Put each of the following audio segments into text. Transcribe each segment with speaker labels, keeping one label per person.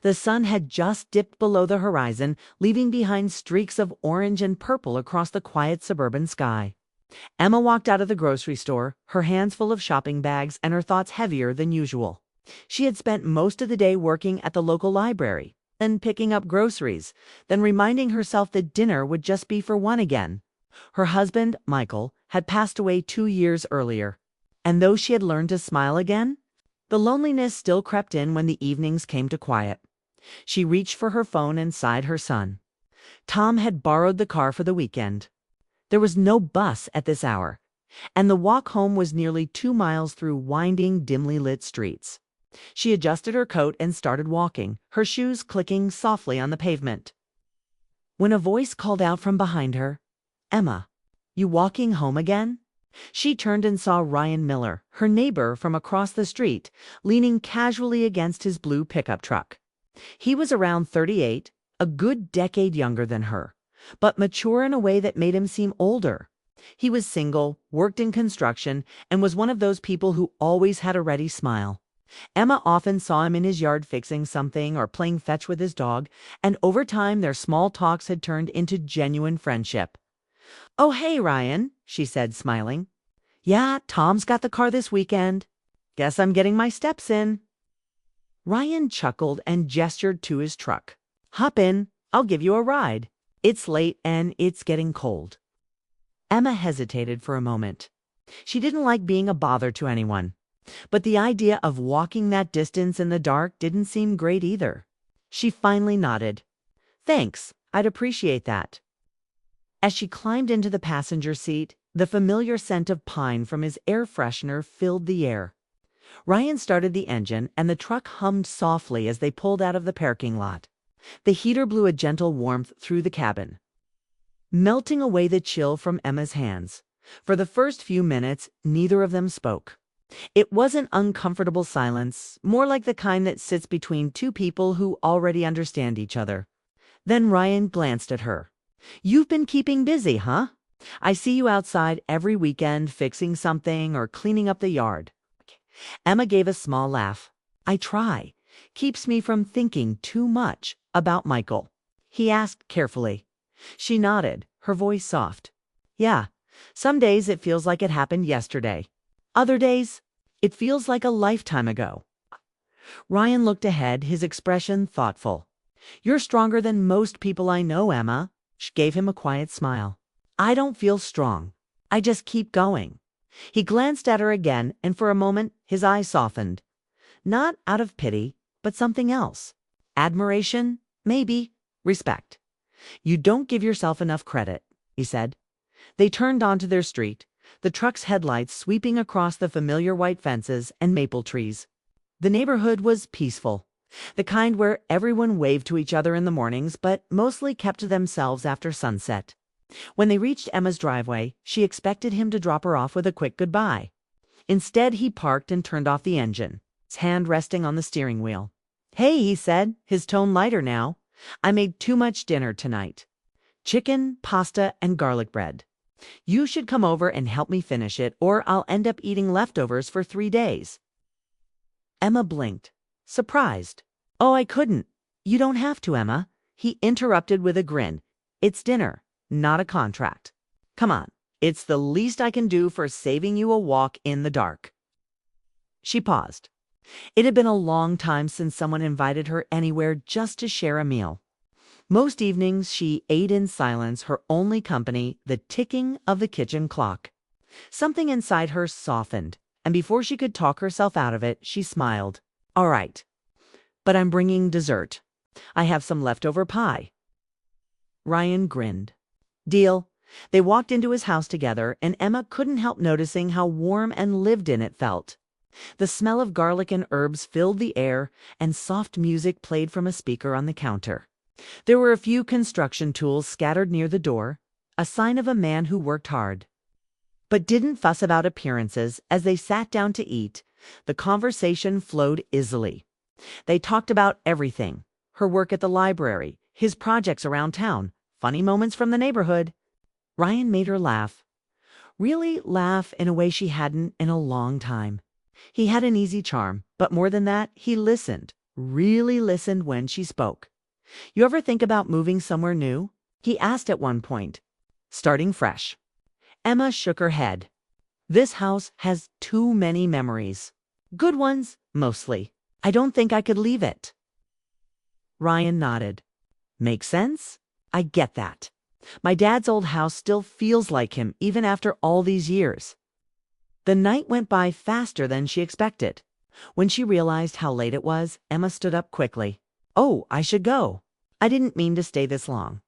Speaker 1: The sun had just dipped below the horizon, leaving behind streaks of orange and purple across the quiet suburban sky. Emma walked out of the grocery store, her hands full of shopping bags and her thoughts heavier than usual. She had spent most of the day working at the local library, then picking up groceries, then reminding herself that dinner would just be for one again. Her husband, Michael, had passed away 2 years earlier, and though she had learned to smile again, the loneliness still crept in when the evenings came to quiet. She reached for her phone and sighed her son. Tom had borrowed the car for the weekend. There was no bus at this hour, and the walk home was nearly 2 miles through winding, dimly lit streets. She adjusted her coat and started walking, her shoes clicking softly on the pavement. When a voice called out from behind her, "Emma, you walking home again?" She turned and saw Ryan Miller, her neighbor from across the street, leaning casually against his blue pickup truck. He was around 38, a good decade younger than her, but mature in a way that made him seem older. He was single, worked in construction, and was one of those people who always had a ready smile. Emma often saw him in his yard fixing something or playing fetch with his dog, and over time their small talks had turned into genuine friendship. "Oh, hey, Ryan," she said, smiling. "Yeah, Tom's got the car this weekend. Guess I'm getting my steps in." Ryan chuckled and gestured to his truck. "Hop in, I'll give you a ride. It's late and it's getting cold." Emma hesitated for a moment. She didn't like being a bother to anyone, but the idea of walking that distance in the dark didn't seem great either. She finally nodded. "Thanks, I'd appreciate that." As she climbed into the passenger seat, the familiar scent of pine from his air freshener filled the air. Ryan started the engine, and the truck hummed softly as they pulled out of the parking lot. The heater blew a gentle warmth through the cabin, melting away the chill from Emma's hands. For the first few minutes, neither of them spoke. It wasn't uncomfortable silence, more like the kind that sits between two people who already understand each other. Then Ryan glanced at her. "You've been keeping busy, huh? I see you outside every weekend fixing something or cleaning up the yard." Emma gave a small laugh. "I try. Keeps me from thinking too much about Michael." He asked carefully. She nodded, her voice soft. "Yeah, some days it feels like it happened yesterday. Other days, it feels like a lifetime ago." Ryan looked ahead, his expression thoughtful. "You're stronger than most people I know, Emma." She gave him a quiet smile. "I don't feel strong. I just keep going." He glanced at her again, and for a moment his eyes softened. Not out of pity, but something else. Admiration, maybe. Respect. "You don't give yourself enough credit," he said. They turned onto their street, the truck's headlights sweeping across the familiar white fences and maple trees. The neighborhood was peaceful, the kind where everyone waved to each other in the mornings, but mostly kept to themselves after sunset. When they reached Emma's driveway, she expected him to drop her off with a quick goodbye. Instead, he parked and turned off the engine, his hand resting on the steering wheel. "Hey," he said, his tone lighter now. "I made too much dinner tonight. Chicken, pasta, and garlic bread. You should come over and help me finish it, or I'll end up eating leftovers for 3 days." Emma blinked, surprised. "Oh, I couldn't." "You don't have to, Emma," he interrupted with a grin. "It's dinner, not a contract. Come on, it's the least I can do for saving you a walk in the dark." She paused. It had been a long time since someone invited her anywhere just to share a meal. Most evenings she ate in silence, her only company the ticking of the kitchen clock. Something inside her softened, and before she could talk herself out of it, she smiled. "All right, but I'm bringing dessert. I have some leftover pie." Ryan grinned. "Deal." They walked into his house together, and Emma couldn't help noticing how warm and lived in it felt. The smell of garlic and herbs filled the air, and soft music played from a speaker on the counter. There were a few construction tools scattered near the door, a sign of a man who worked hard, but didn't fuss about appearances. As they sat down to eat, the conversation flowed easily. They talked about everything: her work at the library, his projects around town, funny moments from the neighborhood. Ryan made her laugh. Really laugh in a way she hadn't in a long time. He had an easy charm, but more than that, he listened, really listened when she spoke. "You ever think about moving somewhere new?" he asked at one point. "Starting fresh." Emma shook her head. "This house has too many memories. Good ones, mostly. I don't think I could leave it." Ryan nodded. "Makes sense. I get that. My dad's old house still feels like him even after all these years." The night went by faster than she expected. When she realized how late it was, Emma stood up quickly. "Oh, I should go. I didn't mean to stay this long."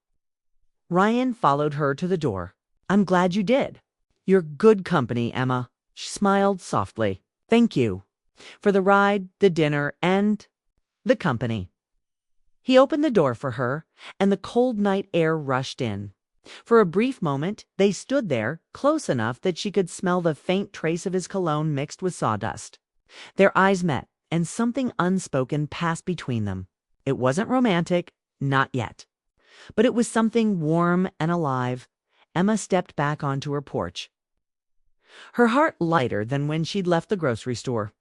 Speaker 1: Ryan followed her to the door. "I'm glad you did. You're good company, Emma." She smiled softly. "Thank you. For the ride, the dinner, and the company." He opened the door for her, and the cold night air rushed in. For a brief moment, they stood there, close enough that she could smell the faint trace of his cologne mixed with sawdust. Their eyes met, and something unspoken passed between them. It wasn't romantic, not yet. But it was something warm and alive. Emma stepped back onto her porch, her heart lighter than when she'd left the grocery store.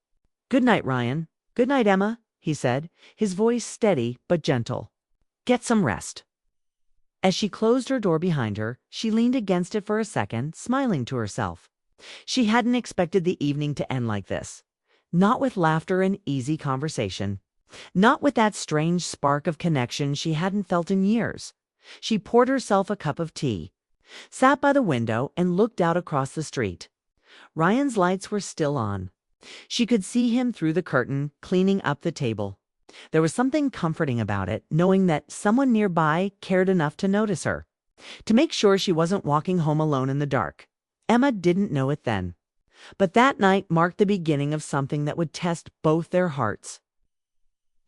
Speaker 1: "Good night, Ryan." "Good night, Emma," he said, his voice steady but gentle. "Get some rest." As she closed her door behind her, she leaned against it for a second, smiling to herself. She hadn't expected the evening to end like this. Not with laughter and easy conversation. Not with that strange spark of connection she hadn't felt in years. She poured herself a cup of tea, sat by the window, and looked out across the street. Ryan's lights were still on. She could see him through the curtain, cleaning up the table. There was something comforting about it, knowing that someone nearby cared enough to notice her, to make sure she wasn't walking home alone in the dark. Emma didn't know it then. But that night marked the beginning of something that would test both their hearts.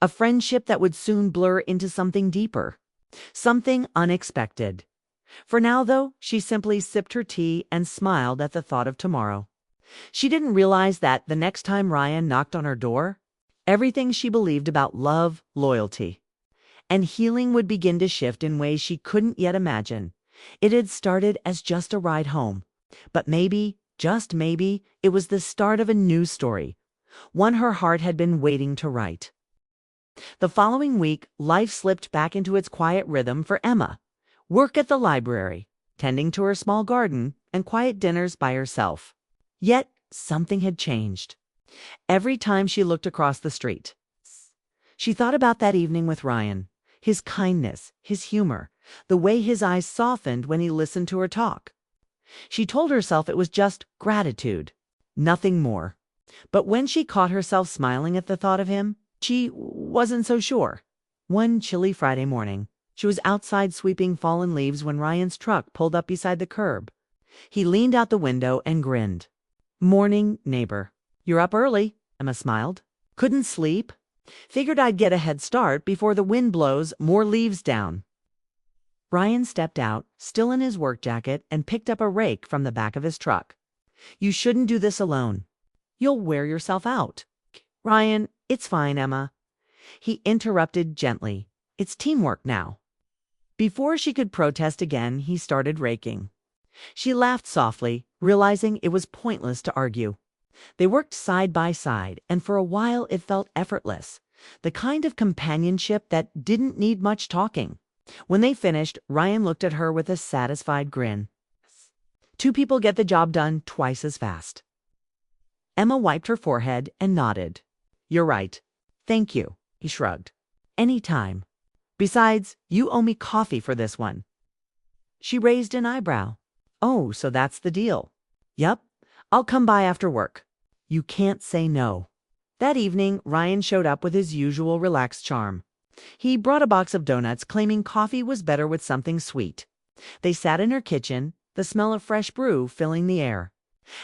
Speaker 1: A friendship that would soon blur into something deeper. Something unexpected. For now, though, she simply sipped her tea and smiled at the thought of tomorrow. She didn't realize that the next time Ryan knocked on her door, everything she believed about love, loyalty, and healing would begin to shift in ways she couldn't yet imagine. It had started as just a ride home, but maybe, just maybe, it was the start of a new story, one her heart had been waiting to write. The following week, life slipped back into its quiet rhythm for Emma. Work at the library, tending to her small garden, and quiet dinners by herself. Yet, something had changed. Every time she looked across the street, she thought about that evening with Ryan, his kindness, his humor, the way his eyes softened when he listened to her talk. She told herself it was just gratitude, nothing more. But when she caught herself smiling at the thought of him, she wasn't so sure. One chilly Friday morning, she was outside sweeping fallen leaves when Ryan's truck pulled up beside the curb. He leaned out the window and grinned. "Morning, neighbor." "You're up early," Emma smiled. "Couldn't sleep. Figured I'd get a head start before the wind blows more leaves down." Ryan stepped out, still in his work jacket, and picked up a rake from the back of his truck. "You shouldn't do this alone. You'll wear yourself out." "Ryan, it's fine, Emma." He interrupted gently. "It's teamwork now." Before she could protest again, he started raking. She laughed softly, realizing it was pointless to argue. They worked side by side, and for a while it felt effortless, the kind of companionship that didn't need much talking. When they finished, Ryan looked at her with a satisfied grin. Two people get the job done twice as fast. Emma wiped her forehead and nodded. "You're right. Thank you," he shrugged. "Any time. Besides, you owe me coffee for this one." She raised an eyebrow. "Oh, so that's the deal." "Yup. I'll come by after work." "You can't say no." That evening, Ryan showed up with his usual relaxed charm. He brought a box of donuts, claiming coffee was better with something sweet. They sat in her kitchen, the smell of fresh brew filling the air,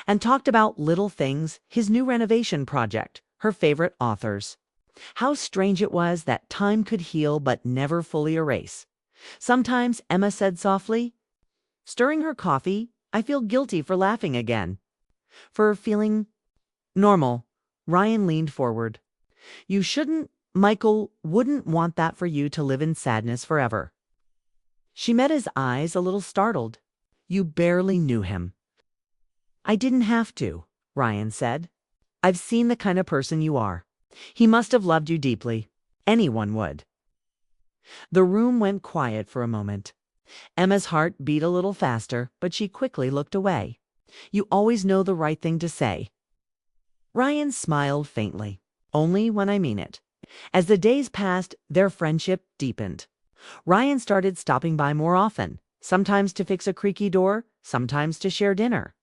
Speaker 1: and talked about little things, his new renovation project, her favorite authors. How strange it was that time could heal but never fully erase. Sometimes, Emma said softly, stirring her coffee, "I feel guilty for laughing again. For feeling normal." Ryan leaned forward. "You shouldn't. Michael wouldn't want that for you to live in sadness forever." She met his eyes, a little startled. "You barely knew him." "I didn't have to," Ryan said. "I've seen the kind of person you are. He must have loved you deeply. Anyone would. The room went quiet for a moment. Emma's heart beat a little faster, but she quickly looked away. You always know the right thing to say. Ryan smiled faintly. Only when I mean it. As the days passed, their friendship deepened. Ryan started stopping by more often, sometimes to fix a creaky door, sometimes to share dinner.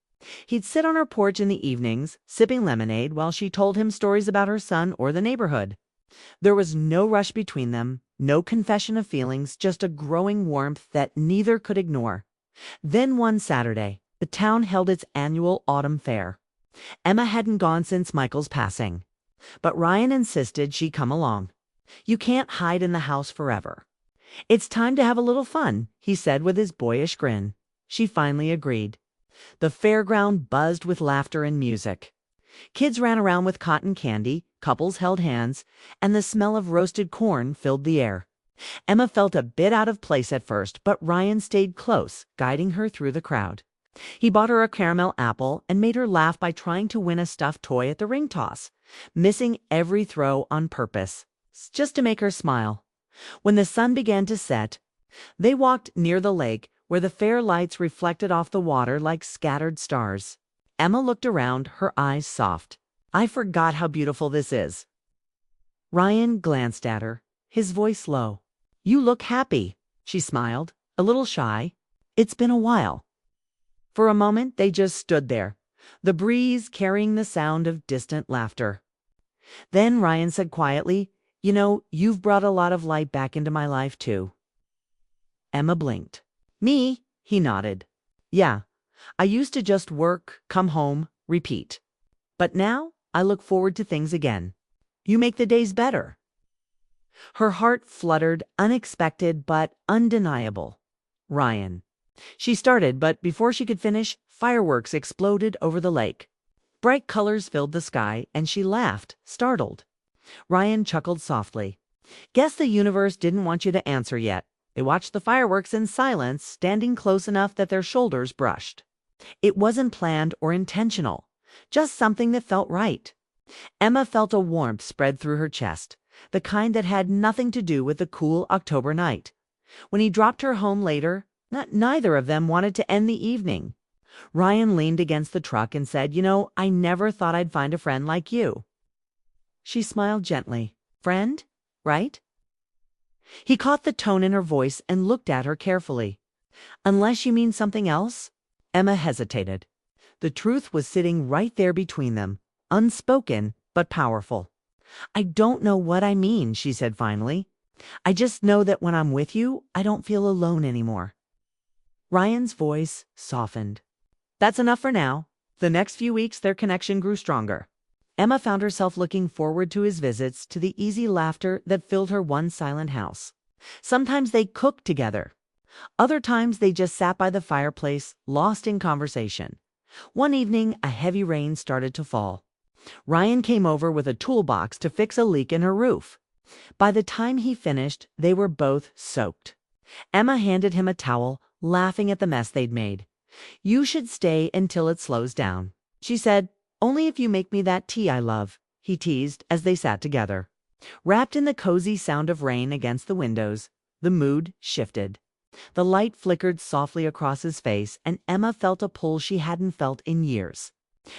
Speaker 1: He'd sit on her porch in the evenings, sipping lemonade while she told him stories about her son or the neighborhood. There was no rush between them, no confession of feelings, just a growing warmth that neither could ignore. Then one Saturday, the town held its annual autumn fair. Emma hadn't gone since Michael's passing, but Ryan insisted she come along. You can't hide in the house forever. It's time to have a little fun, he said with his boyish grin. She finally agreed. The fairground buzzed with laughter and music. Kids ran around with cotton candy, couples held hands, and the smell of roasted corn filled the air. Emma felt a bit out of place at first, but Ryan stayed close, guiding her through the crowd. He bought her a caramel apple and made her laugh by trying to win a stuffed toy at the ring toss, missing every throw on purpose, just to make her smile. When the sun began to set, they walked near the lake where the fair lights reflected off the water like scattered stars. Emma looked around, her eyes soft. I forgot how beautiful this is. Ryan glanced at her, his voice low. You look happy, she smiled, a little shy. It's been a while. For a moment, they just stood there, the breeze carrying the sound of distant laughter. Then Ryan said quietly, You know, you've brought a lot of light back into my life, too. Emma blinked. Me? He nodded. Yeah, I used to just work, come home, repeat. But now, I look forward to things again. You make the days better. Her heart fluttered, unexpected but undeniable. Ryan. She started, but before she could finish, fireworks exploded over the lake. Bright colors filled the sky, and she laughed, startled. Ryan chuckled softly. Guess the universe didn't want you to answer yet. They watched the fireworks in silence, standing close enough that their shoulders brushed. It wasn't planned or intentional, just something that felt right. Emma felt a warmth spread through her chest, the kind that had nothing to do with the cool October night. When he dropped her home later, neither of them wanted to end the evening. Ryan leaned against the truck and said, You know, I never thought I'd find a friend like you. She smiled gently. Friend, right? He caught the tone in her voice and looked at her carefully. Unless you mean something else? Emma hesitated. The truth was sitting right there between them, unspoken but powerful. I don't know what I mean, she said finally. I just know that when I'm with you, I don't feel alone anymore. Ryan's voice softened. That's enough for now. The next few weeks, their connection grew stronger. Emma found herself looking forward to his visits, to the easy laughter that filled her one silent house. Sometimes they cooked together. Other times they just sat by the fireplace, lost in conversation. One evening, a heavy rain started to fall. Ryan came over with a toolbox to fix a leak in her roof. By the time he finished, they were both soaked. Emma handed him a towel, laughing at the mess they'd made. You should stay until it slows down, she said. Only if you make me that tea I love, he teased as they sat together. Wrapped in the cozy sound of rain against the windows, the mood shifted. The light flickered softly across his face, and Emma felt a pull she hadn't felt in years.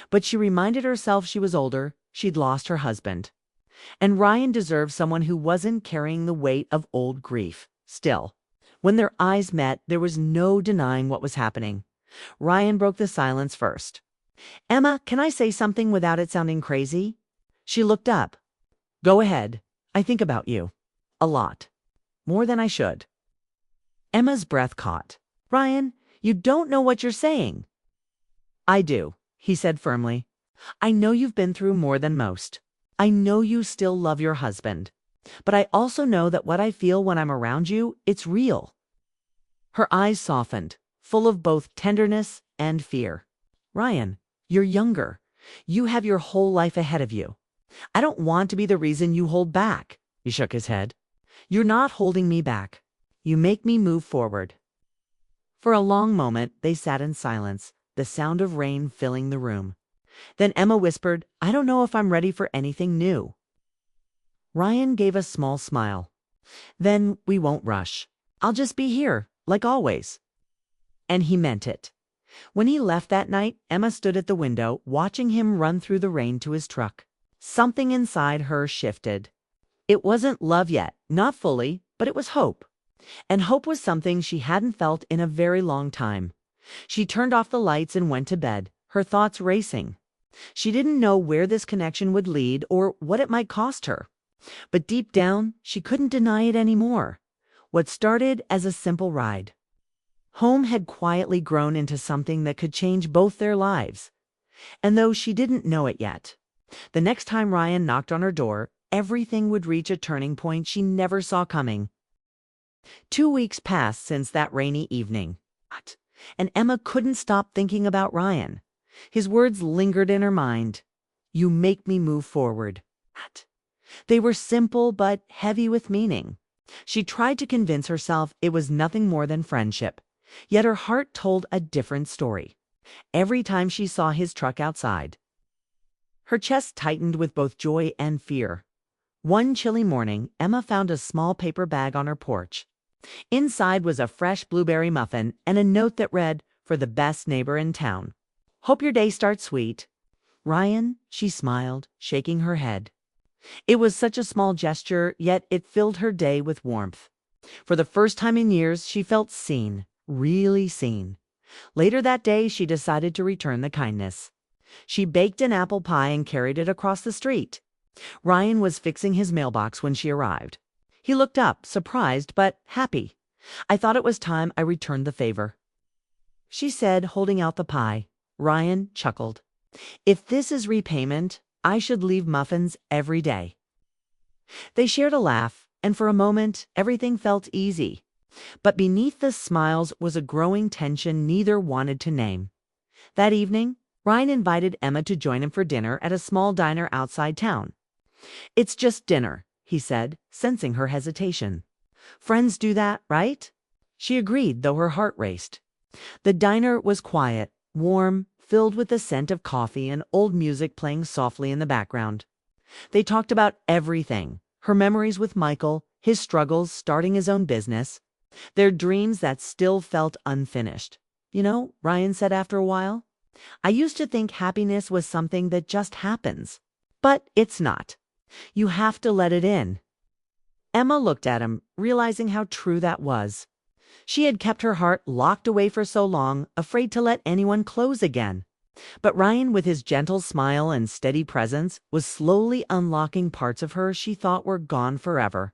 Speaker 1: But she reminded herself she was older, she'd lost her husband. And Ryan deserved someone who wasn't carrying the weight of old grief. Still, when their eyes met, there was no denying what was happening. Ryan broke the silence first. Emma, can I say something without it sounding crazy? She looked up. Go ahead. I think about you. A lot. More than I should. Emma's breath caught. Ryan, you don't know what you're saying. I do, he said firmly. I know you've been through more than most. I know you still love your husband. But I also know that what I feel when I'm around you, it's real. Her eyes softened, full of both tenderness and fear. Ryan, you're younger. You have your whole life ahead of you. I don't want to be the reason you hold back. He shook his head. You're not holding me back. You make me move forward. For a long moment, they sat in silence, the sound of rain filling the room. Then Emma whispered, I don't know if I'm ready for anything new. Ryan gave a small smile. Then we won't rush. I'll just be here, like always. And he meant it. When he left that night, Emma stood at the window, watching him run through the rain to his truck. Something inside her shifted. It wasn't love yet, not fully, but it was hope. And hope was something she hadn't felt in a very long time. She turned off the lights and went to bed, her thoughts racing. She didn't know where this connection would lead or what it might cost her. But deep down, she couldn't deny it anymore. What started as a simple ride. Home had quietly grown into something that could change both their lives. And though she didn't know it yet, the next time Ryan knocked on her door, everything would reach a turning point she never saw coming. 2 weeks passed since that rainy evening, and Emma couldn't stop thinking about Ryan. His words lingered in her mind. You make me move forward. They were simple but heavy with meaning. She tried to convince herself it was nothing more than friendship, yet her heart told a different story. Every time she saw his truck outside, her chest tightened with both joy and fear. One chilly morning, Emma found a small paper bag on her porch. Inside was a fresh blueberry muffin and a note that read, "For the best neighbor in town. Hope your day starts sweet. Ryan," she smiled, shaking her head. It was such a small gesture, yet it filled her day with warmth. For the first time in years, she felt seen, really seen. Later that day, she decided to return the kindness. She baked an apple pie and carried it across the street. Ryan was fixing his mailbox when she arrived. He looked up, surprised but happy. "I thought it was time I returned the favor," she said, holding out the pie. Ryan chuckled. "If this is repayment, I should leave muffins every day." They shared a laugh, and for a moment, everything felt easy. But beneath the smiles was a growing tension neither wanted to name. That evening, Ryan invited Emma to join him for dinner at a small diner outside town. "It's just dinner," he said, sensing her hesitation. "Friends do that, right?" She agreed, though her heart raced. The diner was quiet, warm, filled with the scent of coffee and old music playing softly in the background. They talked about everything, her memories with Michael, his struggles starting his own business, their dreams that still felt unfinished. "You know," Ryan said after a while, "I used to think happiness was something that just happens. But it's not. You have to let it in." Emma looked at him, realizing how true that was. She had kept her heart locked away for so long, afraid to let anyone close again. But Ryan, with his gentle smile and steady presence, was slowly unlocking parts of her she thought were gone forever.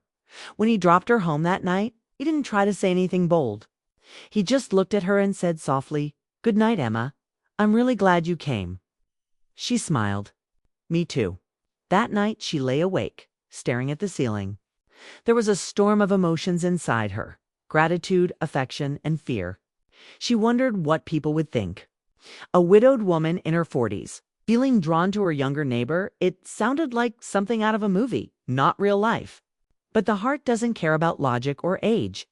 Speaker 1: When he dropped her home that night, he didn't try to say anything bold. He just looked at her and said softly, "Good night, Emma. I'm really glad you came." She smiled. "Me too." That night she lay awake, staring at the ceiling. There was a storm of emotions inside her. Gratitude, affection, and fear. She wondered what people would think. A widowed woman in her 40s, feeling drawn to her younger neighbor, it sounded like something out of a movie, not real life. But the heart doesn't care about logic or age.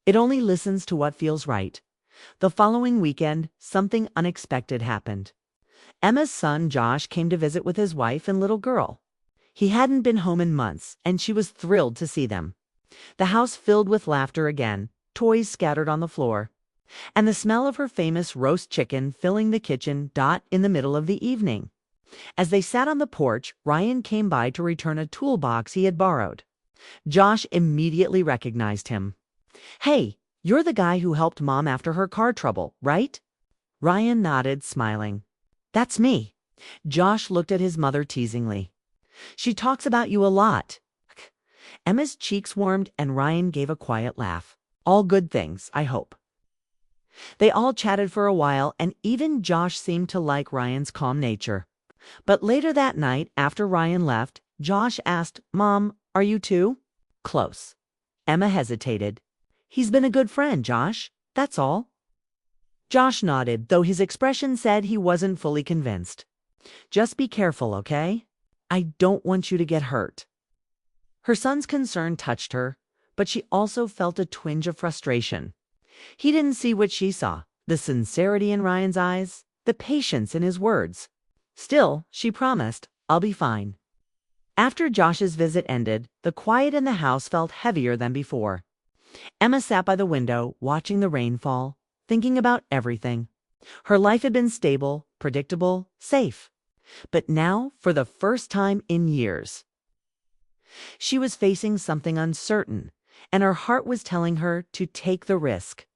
Speaker 1: It only listens to what feels right. The following weekend, something unexpected happened. Emma's son, Josh, came to visit with his wife and little girl. He hadn't been home in months, and she was thrilled to see them. The house filled with laughter again, toys scattered on the floor, and the smell of her famous roast chicken filling the kitchen in the middle of the evening. As they sat on the porch, Ryan came by to return a toolbox he had borrowed. Josh immediately recognized him. "Hey, you're the guy who helped Mom after her car trouble, right?" Ryan nodded, smiling. "That's me." Josh looked at his mother teasingly. "She talks about you a lot." Emma's cheeks warmed and Ryan gave a quiet laugh. "All good things, I hope." They all chatted for a while, and even Josh seemed to like Ryan's calm nature. But later that night, after Ryan left, Josh asked, "Mom, are you too?" "Close." Emma hesitated. "He's been a good friend, Josh. That's all." Josh nodded, though his expression said he wasn't fully convinced. "Just be careful, okay? I don't want you to get hurt." Her son's concern touched her, but she also felt a twinge of frustration. He didn't see what she saw, the sincerity in Ryan's eyes, the patience in his words. Still, she promised, "I'll be fine." After Josh's visit ended, the quiet in the house felt heavier than before. Emma sat by the window, watching the rain fall, thinking about everything. Her life had been stable, predictable, safe. But now, for the first time in years, she was facing something uncertain, and her heart was telling her to take the risk.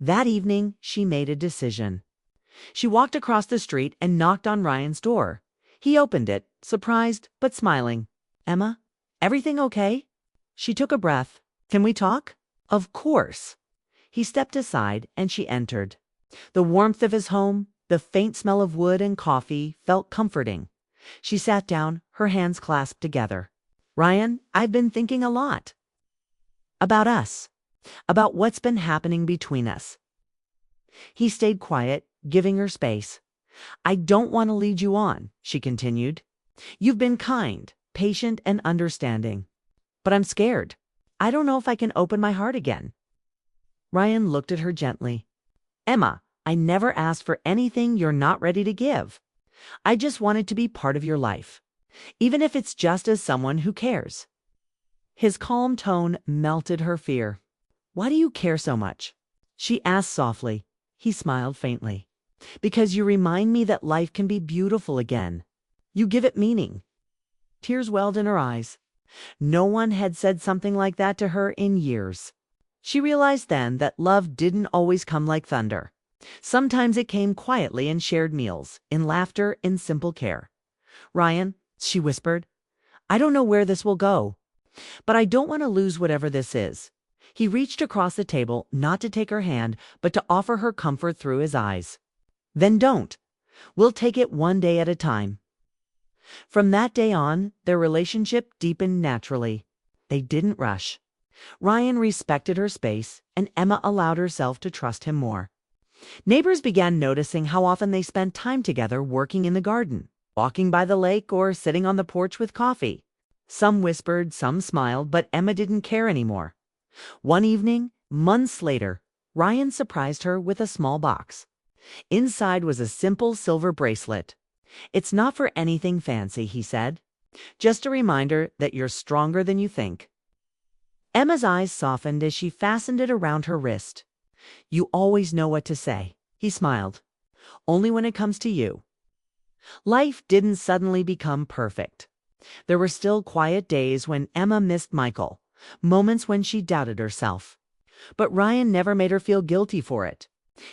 Speaker 1: That evening, she made a decision. She walked across the street and knocked on Ryan's door. He opened it, surprised but smiling. "Emma, everything okay?" She took a breath. "Can we talk?" "Of course." He stepped aside and she entered. The warmth of his home, the faint smell of wood and coffee, felt comforting. She sat down, her hands clasped together. "Ryan, I've been thinking a lot. About us. About what's been happening between us." He stayed quiet, giving her space. "I don't want to lead you on," she continued. "You've been kind, patient, and understanding. But I'm scared. I don't know if I can open my heart again." Ryan looked at her gently. "Emma, I never asked for anything you're not ready to give. I just wanted to be part of your life, even if it's just as someone who cares." His calm tone melted her fear. "Why do you care so much?" she asked softly. He smiled faintly. "Because you remind me that life can be beautiful again. You give it meaning." Tears welled in her eyes. No one had said something like that to her in years. She realized then that love didn't always come like thunder. Sometimes it came quietly in shared meals, in laughter, in simple care. "Ryan," she whispered, "I don't know where this will go, but I don't want to lose whatever this is." He reached across the table, not to take her hand, but to offer her comfort through his eyes. "Then don't. We'll take it one day at a time." From that day on, their relationship deepened naturally. They didn't rush. Ryan respected her space, and Emma allowed herself to trust him more. Neighbors began noticing how often they spent time together working in the garden, walking by the lake, or sitting on the porch with coffee. Some whispered, some smiled, but Emma didn't care anymore. One evening, months later, Ryan surprised her with a small box. Inside was a simple silver bracelet. "It's not for anything fancy," he said. "Just a reminder that you're stronger than you think." Emma's eyes softened as she fastened it around her wrist. "You always know what to say," he smiled. "Only when it comes to you." Life didn't suddenly become perfect. There were still quiet days when Emma missed Michael, moments when she doubted herself. But Ryan never made her feel guilty for it.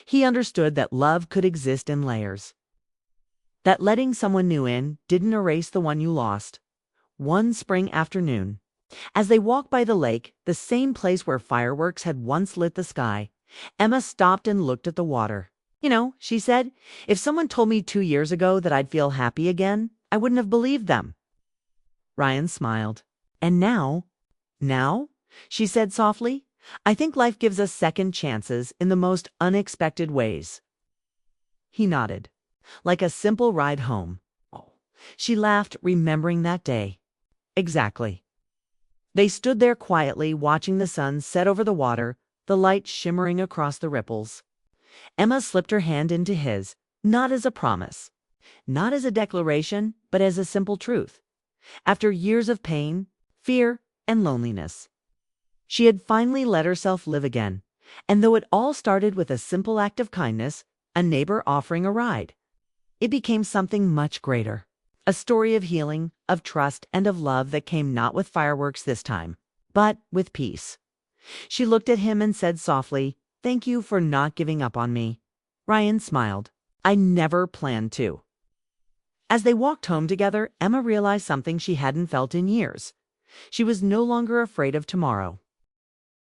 Speaker 1: He understood that love could exist in layers, that letting someone new in didn't erase the one you lost. One spring afternoon, as they walked by the lake, the same place where fireworks had once lit the sky, Emma stopped and looked at the water. "You know," she said, "if someone told me 2 years ago that I'd feel happy again, I wouldn't have believed them." Ryan smiled. "And now?" "Now?" she said softly. "I think life gives us second chances in the most unexpected ways." He nodded. "Like a simple ride home." Oh. She laughed, remembering that day. "Exactly." They stood there quietly, watching the sun set over the water, the light shimmering across the ripples. Emma slipped her hand into his, not as a promise, not as a declaration, but as a simple truth. After years of pain, fear, and loneliness, she had finally let herself live again. And though it all started with a simple act of kindness, a neighbor offering a ride, it became something much greater. A story of healing, of trust, and of love that came not with fireworks this time, but with peace. She looked at him and said softly, "Thank you for not giving up on me." Ryan smiled. "I never planned to." As they walked home together, Emma realized something she hadn't felt in years. She was no longer afraid of tomorrow.